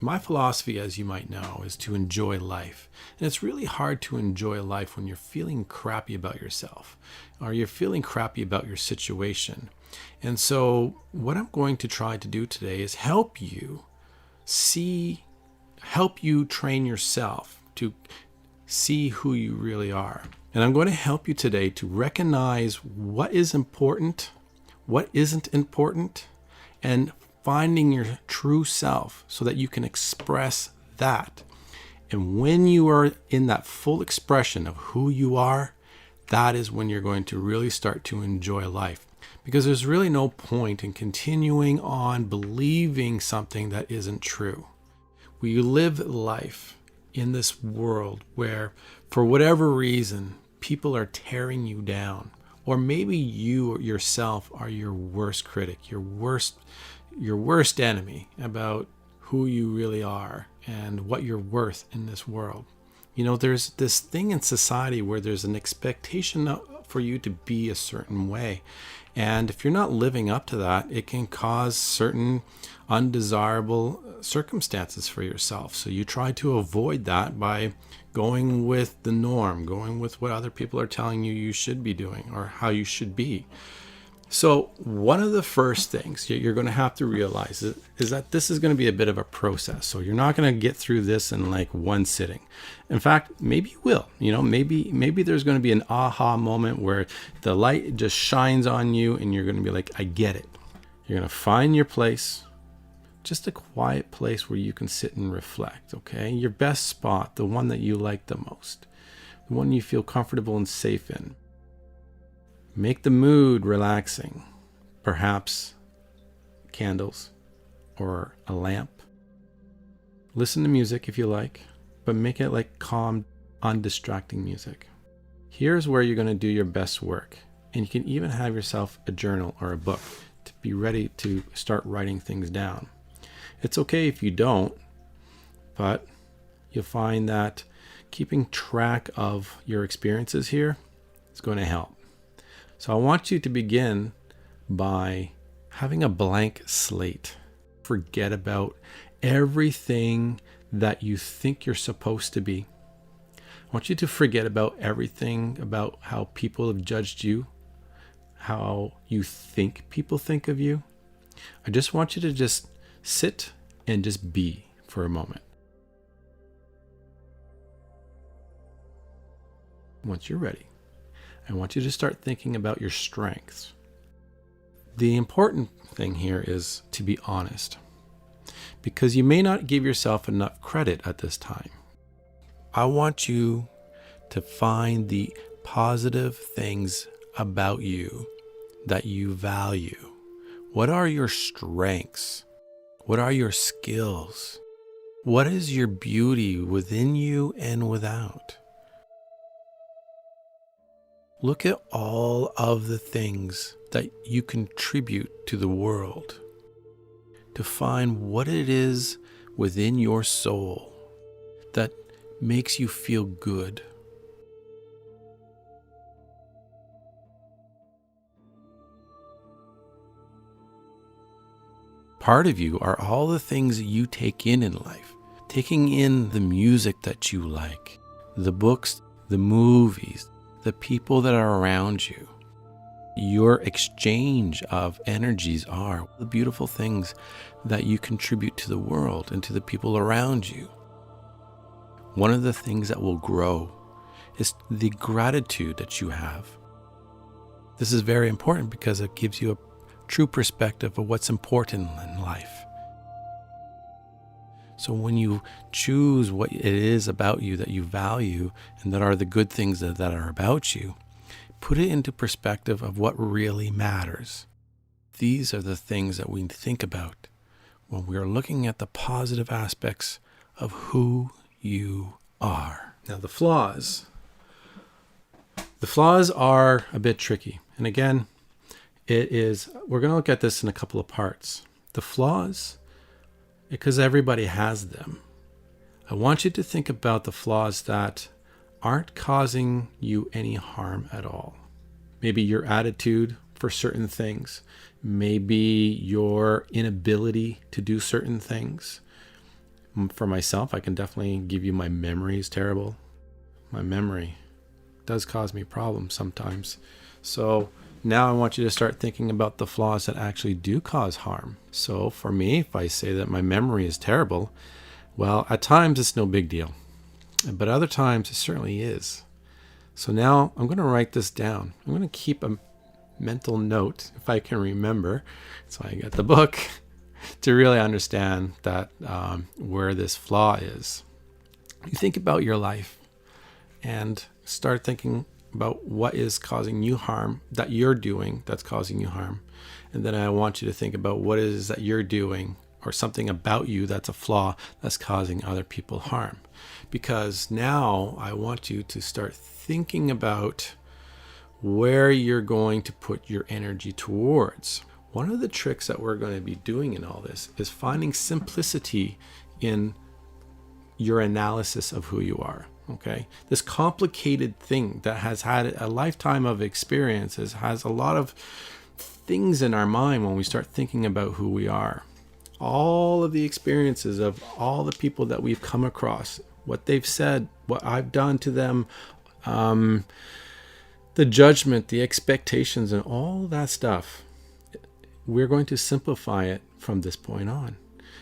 My philosophy, as you might know, is to enjoy life. And it's really hard to enjoy life when you're feeling crappy about yourself or you're feeling crappy about your situation. And so, what I'm going to try to do today is see, help you train yourself to see who you really are. And I'm going to help you today to recognize what is important, what isn't important, and finding your true self so that you can express that. And when you are in that full expression of who you are, that is when you're going to really start to enjoy life. Because there's really no point in continuing on believing something that isn't true. We live life in this world where, for whatever reason, people are tearing you down. Or maybe you yourself are your worst critic, your worst enemy about who you really are and what you're worth in this world. You know, there's this thing in society where there's an expectation for you to be a certain way. And if you're not living up to that, it can cause certain undesirable circumstances for yourself. So you try to avoid that by going with the norm, going with what other people are telling you you should be doing or how you should be. So one of the first things you're going to have to realize is that this is going to be a bit of a process. So you're not going to get through this in like one sitting. In fact, maybe you will. You know, maybe there's going to be an aha moment where the light just shines on you and you're going to be like, I get it. You're going to find your place, just a quiet place where you can sit and reflect, okay? Your best spot, the one that you like the most, the one you feel comfortable and safe in. Make the mood relaxing, perhaps candles or a lamp. Listen to music if you like, but make it like calm, undistracting music. Here's where you're going to do your best work. And you can even have yourself a journal or a book to be ready to start writing things down. It's okay if you don't, but you'll find that keeping track of your experiences here is going to help. So I want you to begin by having a blank slate. Forget about everything that you think you're supposed to be. I want you to forget about everything about how people have judged you, how you think people think of you. I just want you to just sit and just be for a moment. Once you're ready, I want you to start thinking about your strengths. The important thing here is to be honest, because you may not give yourself enough credit at this time. I want you to find the positive things about you that you value. What are your strengths? What are your skills? What is your beauty within you and without? Look at all of the things that you contribute to the world to find what it is within your soul that makes you feel good. Part of you are all the things that you take in life, taking in the music that you like, the books, the movies, the people that are around you. Your exchange of energies are the beautiful things that you contribute to the world and to the people around you. One of the things that will grow is the gratitude that you have. This is very important because it gives you a true perspective of what's important in life. So when you choose what it is about you that you value and that are the good things that are about you, put it into perspective of what really matters. These are the things that we think about when we are looking at the positive aspects of who you are. Now the flaws are a bit tricky. And again, we're going to look at this in a couple of parts. The flaws, because everybody has them. I want you to think about the flaws that aren't causing you any harm at all. Maybe your attitude for certain things, maybe your inability to do certain things, For myself, I can definitely give you my memory is terrible. My memory does cause me problems sometimes. So now I want you to start thinking about the flaws that actually do cause harm. So for me, if I say that my memory is terrible, well, at times it's no big deal, but other times it certainly is. So now I'm going to write this down. I'm going to keep a mental note, if I can remember, so I get the book, to really understand that where this flaw is. You think about your life and start thinking about what is causing you harm that you're doing that's causing you harm. And then I want you to think about what it is that you're doing or something about you that's a flaw that's causing other people harm. Because now I want you to start thinking about where you're going to put your energy towards. One of the tricks that we're going to be doing in all this is finding simplicity in your analysis of who you are. Okay, this complicated thing that has had a lifetime of experiences has a lot of things in our mind when we start thinking about who we are. All of the experiences of all the people that we've come across, what they've said, what I've done to them, the judgment, the expectations, and all that stuff. We're going to simplify it from this point on.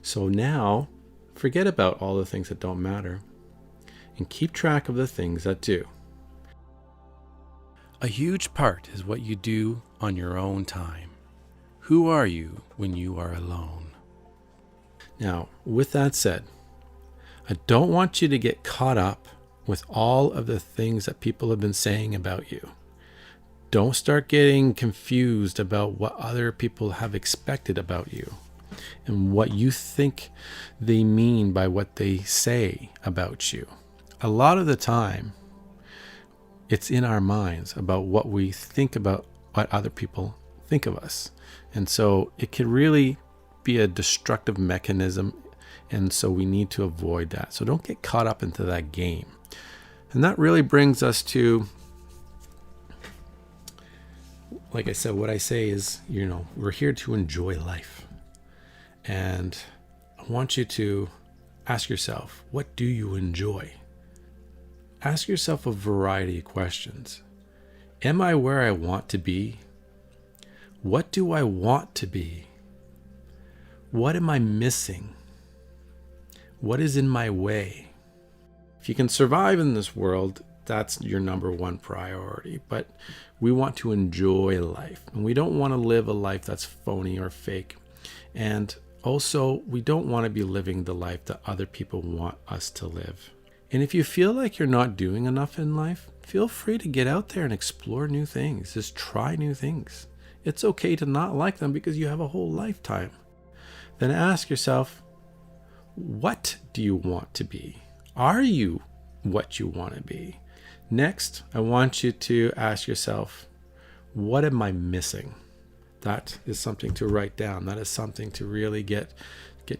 So now, forget about all the things that don't matter and keep track of the things that do. A huge part is what you do on your own time. Who are you when you are alone? Now, with that said, I don't want you to get caught up with all of the things that people have been saying about you. Don't start getting confused about what other people have expected about you and what you think they mean by what they say about you. A lot of the time, it's in our minds about what we think about what other people think of us. And so it can really be a destructive mechanism. And so we need to avoid that. So don't get caught up into that game. And that really brings us to, like I said, what I say is, we're here to enjoy life. And I want you to ask yourself, what do you enjoy? Ask yourself a variety of questions. Am I where I want to be? What do I want to be? What am I missing? What is in my way? If you can survive in this world, that's your number one priority. But we want to enjoy life, and we don't want to live a life that's phony or fake. And also, we don't want to be living the life that other people want us to live. And if you feel like you're not doing enough in life, feel free to get out there and explore new things. Just try new things. It's okay to not like them because you have a whole lifetime. Then ask yourself, what do you want to be? Are you what you want to be? Next, I want you to ask yourself, what am I missing? That is something to write down. That is something to really get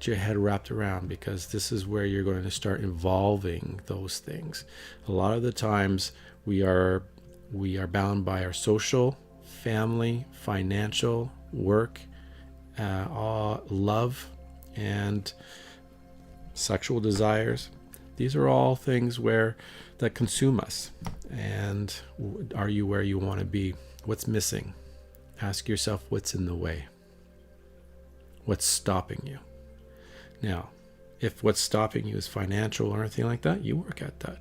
your head wrapped around, because this is where you're going to start involving those things. A lot of the times we are bound by our social, family, financial, work, love, and sexual desires. These are all things that consume us. And are you where you want to be? What's missing? Ask yourself, what's in the way? What's stopping you? Now, if what's stopping you is financial or anything like that, you work at that.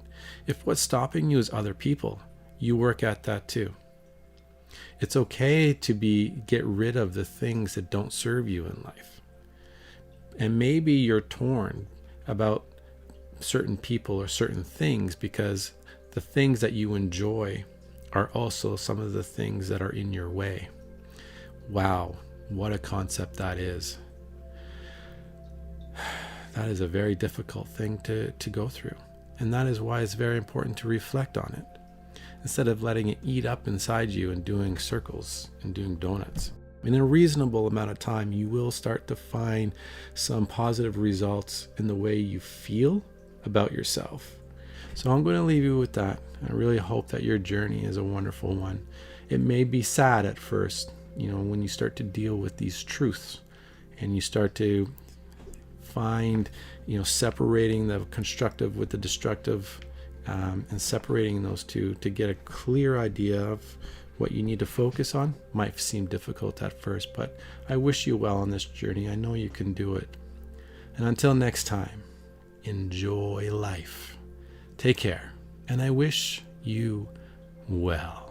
If what's stopping you is other people, you work at that too. It's okay to get rid of the things that don't serve you in life. And maybe you're torn about certain people or certain things because the things that you enjoy are also some of the things that are in your way. Wow, what a concept that is. That is a very difficult thing to go through. And that is why it's very important to reflect on it, instead of letting it eat up inside you and doing circles and doing donuts. In a reasonable amount of time, you will start to find some positive results in the way you feel about yourself. So I'm going to leave you with that. I really hope that your journey is a wonderful one. It may be sad at first, when you start to deal with these truths and you start to find, separating the constructive with the destructive, and separating those two to get a clear idea of what you need to focus on might seem difficult at first, but I wish you well on this journey. I know you can do it. And until next time, enjoy life. Take care, and I wish you well.